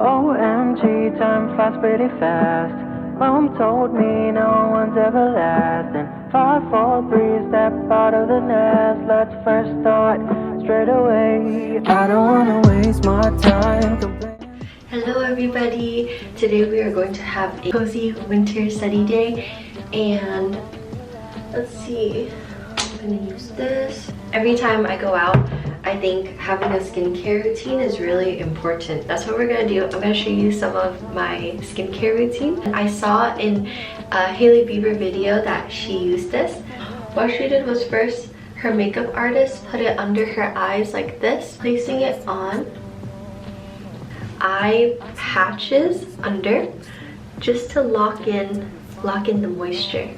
OMG, time flies pretty fast. Mom told me no one's everlasting. 5, 4, 3, step out of the nest. Let's first start straight away. I don't wanna waste my time complaining. Hello everybody! Today we are going to have a cozy winter study day, and let's see, I'm gonna use this. Every time I go out, I think having a skincare routine is really important. That's what we're gonna do. I'm gonna show you some of my skincare routine. I saw in a Hailey Bieber video that she used this. What she did was first, her makeup artist put it under her eyes like this, placing it on eye patches under, just to lock in the moisture.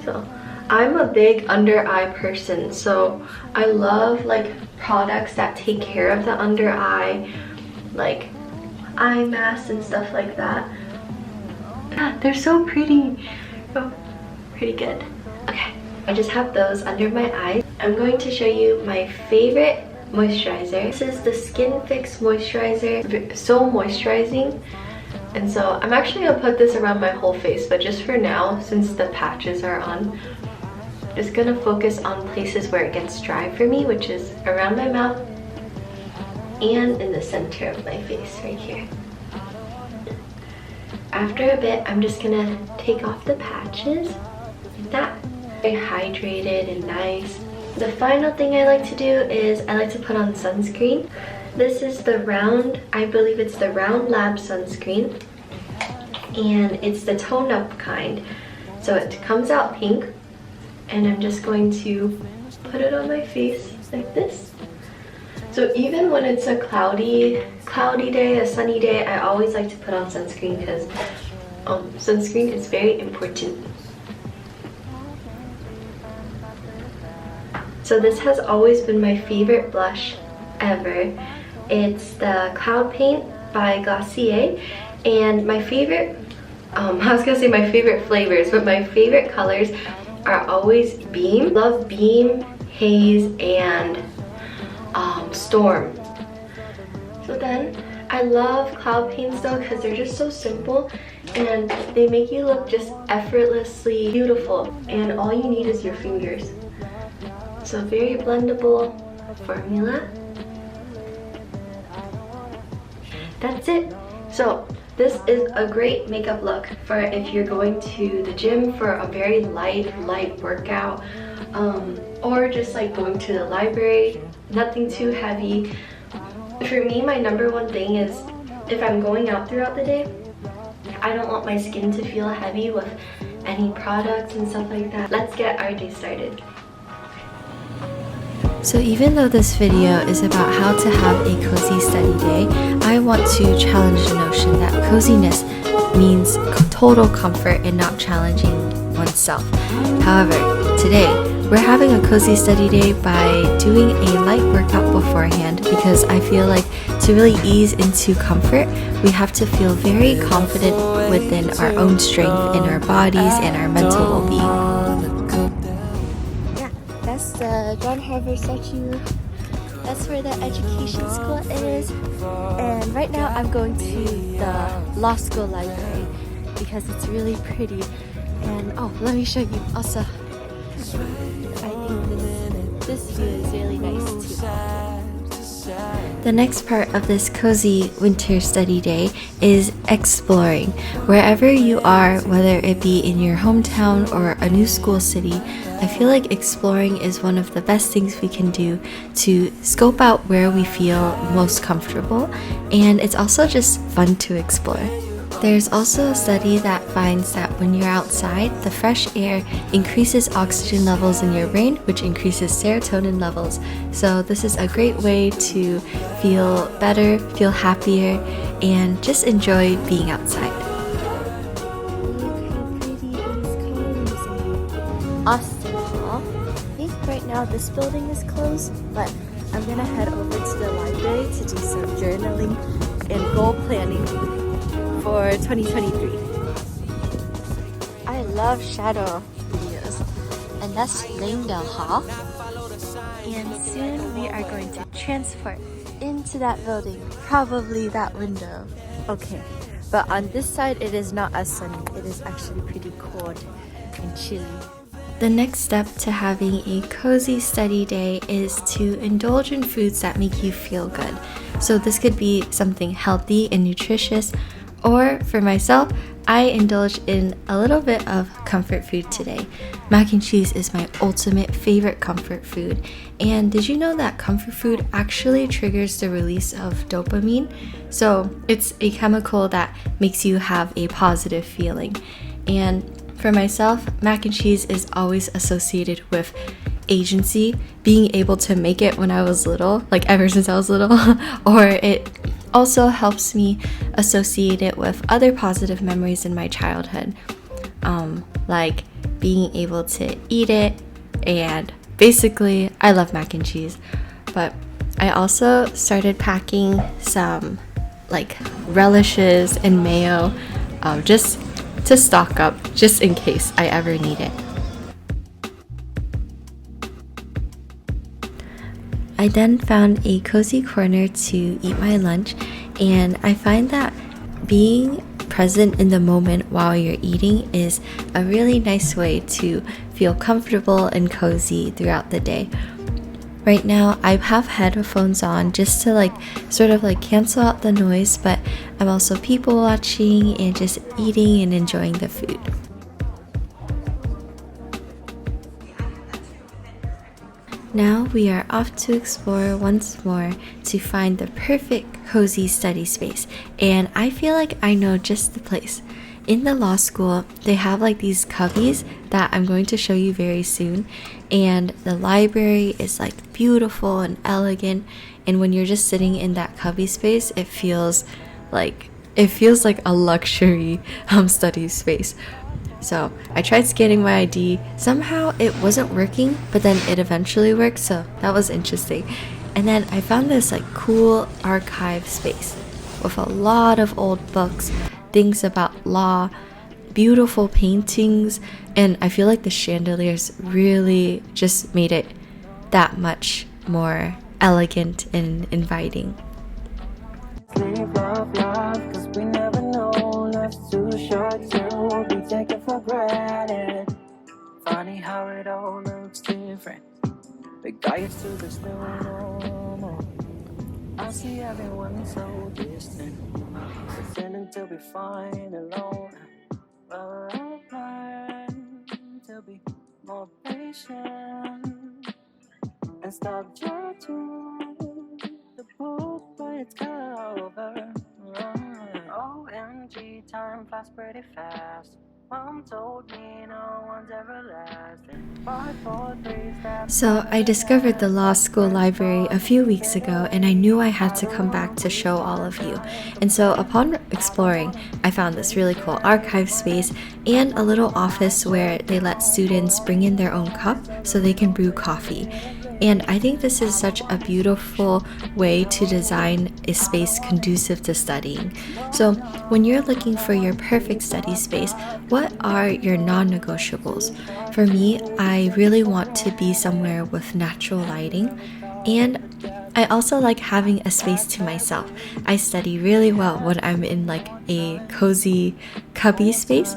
So I'm a big under eye person, so I love like products that take care of the under eye, like eye masks and stuff like that. Ah, they're so pretty. Oh, pretty good. Okay, I just have those under my eyes. I'm going to show you my favorite moisturizer. This is the Skin Fix moisturizer. So moisturizing. And so I'm actually gonna put this around my whole face, but just for now, since the patches are on, just gonna focus on places where it gets dry for me, which is around my mouth and in the center of my face right here. After a bit, I'm just gonna take off the patches like that. Very hydrated and nice. The final thing I like to do is I like to put on sunscreen. This is the round, I believe it's the Round Lab sunscreen, and it's the tone up kind. So it comes out pink, and I'm just going to put it on my face like this. So even when it's a cloudy day, a sunny day, I always like to put on sunscreen because sunscreen is very important. So this has always been my favorite blush ever. It's the Cloud Paint by Glossier, and my favorite, I was gonna say my favorite flavors, but my favorite colors are always Beam. Love Beam, Haze, and Storm. So then I love cloud paints though because they're just so simple and they make you look just effortlessly beautiful, and all you need is your fingers. So very blendable formula. That's it. So this is a great makeup look for if you're going to the gym for a very light workout, or just like going to the library, nothing too heavy. For me, my number one thing is if I'm going out throughout the day, I don't want my skin to feel heavy with any products and stuff like that. Let's get our day started. So even though this video is about how to have a cozy study day, I want to challenge the notion that coziness means total comfort and not challenging oneself. However, today we're having a cozy study day by doing a light workout beforehand, because I feel like to really ease into comfort, we have to feel very confident within our own strength in our bodies and our mental well-being. That's the John Harvard statue. That's where the education school is. And right now I'm going to the law school library because it's really pretty. And oh, let me show you also. I think this view is really nice too. The next part of this cozy winter study day is exploring. Wherever you are, whether it be in your hometown or a new school city, I feel like exploring is one of the best things we can do to scope out where we feel most comfortable, and it's also just fun to explore. There's also a study that finds that when you're outside, the fresh air increases oxygen levels in your brain, which increases serotonin levels. So this is a great way to feel better, feel happier, and just enjoy being outside. Austin Hall. I think right now this building is closed, but I'm gonna head over to the library to do some journaling and goal planning for 2023. I love shadow videos, and that's Langdale Hall. And soon we are going to transport into that building, probably that window. Okay, but on this side it is not as sunny. It is actually pretty cold and chilly. The next step to having a cozy study day is to indulge in foods that make you feel good. So this could be something healthy and nutritious, or for myself, I indulge in a little bit of comfort food today. Mac and cheese is my ultimate favorite comfort food. And did you know that comfort food actually triggers the release of dopamine? So it's a chemical that makes you have a positive feeling. And for myself, mac and cheese is always associated with agency, being able to make it when I was little, like ever since I was little, or it also helps me associate it with other positive memories in my childhood, like being able to eat it, and basically I love mac and cheese. But I also started packing some like relishes and mayo, just to stock up, just in case I ever need it. I then found a cozy corner to eat my lunch, and I find that being present in the moment while you're eating is a really nice way to feel comfortable and cozy throughout the day. Right now, I have headphones on just to sort of cancel out the noise, but I'm also people watching and just eating and enjoying the food. Now we are off to explore once more to find the perfect cozy study space, and I feel like I know just the place. In the law school, they have these cubbies that I'm going to show you very soon, and the library is beautiful and elegant, and when you're just sitting in that cubby space, it feels like a luxury study space. So I tried scanning my ID. Somehow it wasn't working, but then it eventually worked, so that was interesting. And then I found this cool archive space with a lot of old books, things about law, beautiful paintings, and I feel like the chandeliers really just made it that much more elegant and inviting. Live, love, love, 'cause we never know. Life's too short to be taken for granted. Funny how it all looks different. We got used to this new normal. I see everyone so distant, pretending to be fine alone. Well, I've learned to be more patient and stop judging the book by its cover. OMG, time flies pretty fast. Mom told me no one's everlasting. 5, 4, 3 steps. So I discovered the law school library a few weeks ago, and I knew I had to come back to show all of you. And so upon exploring, I found this really cool archive space and a little office where they let students bring in their own cup so they can brew coffee. And I think this is such a beautiful way to design a space conducive to studying. So when you're looking for your perfect study space, what are your non-negotiables? For me, I really want to be somewhere with natural lighting, and I also like having a space to myself. I study really well when I'm in a cozy cubby space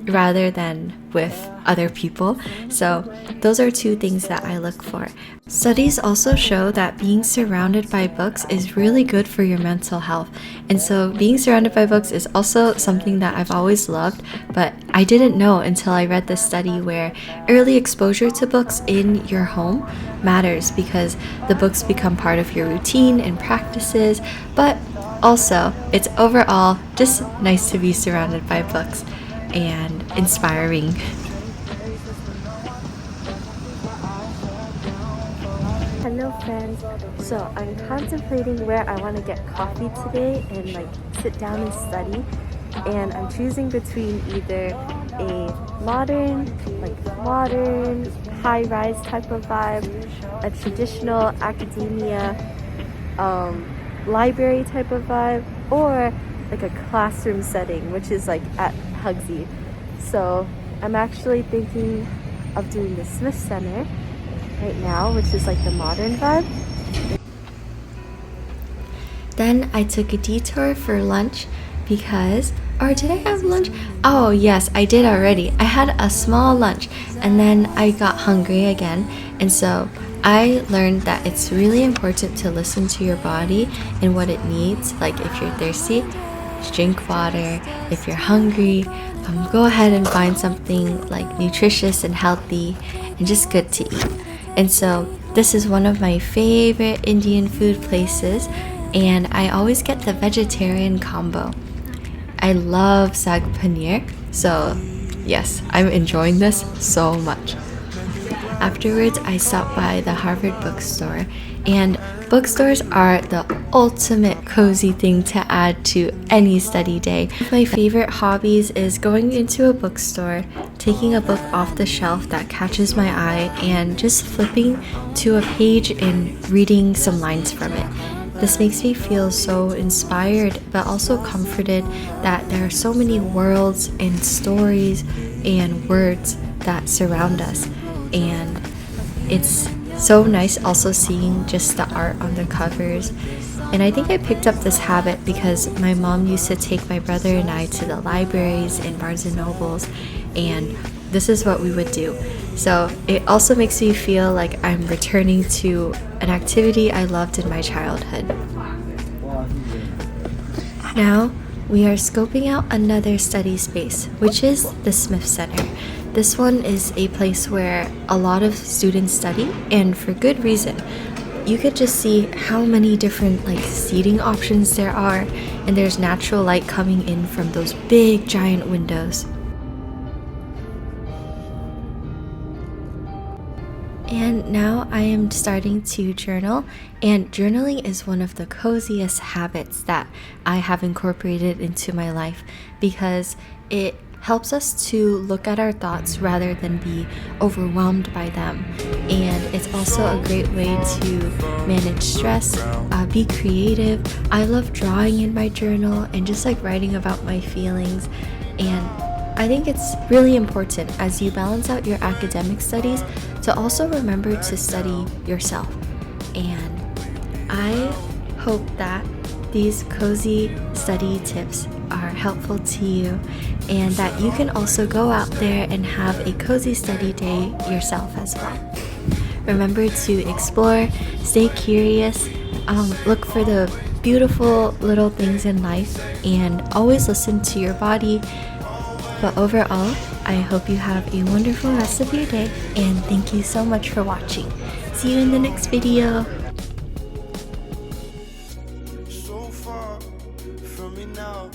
rather than with other people. So those are two things that I look for. Studies also show that being surrounded by books is really good for your mental health. And so being surrounded by books is also something that I've always loved, but I didn't know until I read this study where early exposure to books in your home matters because the books become part of your routine and practices, but also it's overall just nice to be surrounded by books and inspiring. Hello friends, so I'm contemplating where I want to get coffee today and sit down and study, and I'm choosing between either a modern high-rise type of vibe, a traditional academia library type of vibe, or a classroom setting, which is at Hugsy. So I'm actually thinking of doing the Smith Center right now, which is the modern vibe. then I took a detour for lunch because, or did I have lunch? Oh yes, I did already. I had a small lunch and then I got hungry again, and so I learned that it's really important to listen to your body and what it needs. Like if you're thirsty, drink water. If you're hungry, go ahead and find something like nutritious and healthy and just good to eat. And so this is one of my favorite Indian food places, and I always get the vegetarian combo. I love sag paneer, so yes, I'm enjoying this so much. Afterwards, I stopped by the Harvard bookstore, and bookstores are the ultimate cozy thing to add to any study day. My favorite hobbies is going into a bookstore, taking a book off the shelf that catches my eye, and just flipping to a page and reading some lines from it. This makes me feel so inspired, but also comforted that there are so many worlds and stories and words that surround us. And it's so nice also seeing just the art on the covers. And I think I picked up this habit because my mom used to take my brother and I to the libraries and Barnes and Nobles, and this is what we would do. So it also makes me feel like I'm returning to an activity I loved in my childhood. Now we are scoping out another study space, which is the Smith Center. This one is a place where a lot of students study, and for good reason. You could just see how many different seating options there are, and there's natural light coming in from those big giant windows. And now I am starting to journal, and journaling is one of the coziest habits that I have incorporated into my life because it helps us to look at our thoughts rather than be overwhelmed by them. And it's also a great way to manage stress, be creative. I love drawing in my journal and just writing about my feelings. And I think it's really important as you balance out your academic studies to also remember to study yourself. And I hope that these cozy study tips are helpful to you, and that you can also go out there and have a cozy study day yourself as well. Remember to explore, stay curious, look for the beautiful little things in life, and always listen to your body. But overall, I hope you have a wonderful rest of your day, and thank you so much for watching. See you in the next video. From me now,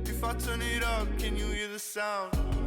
if I turn it up, can you hear the sound?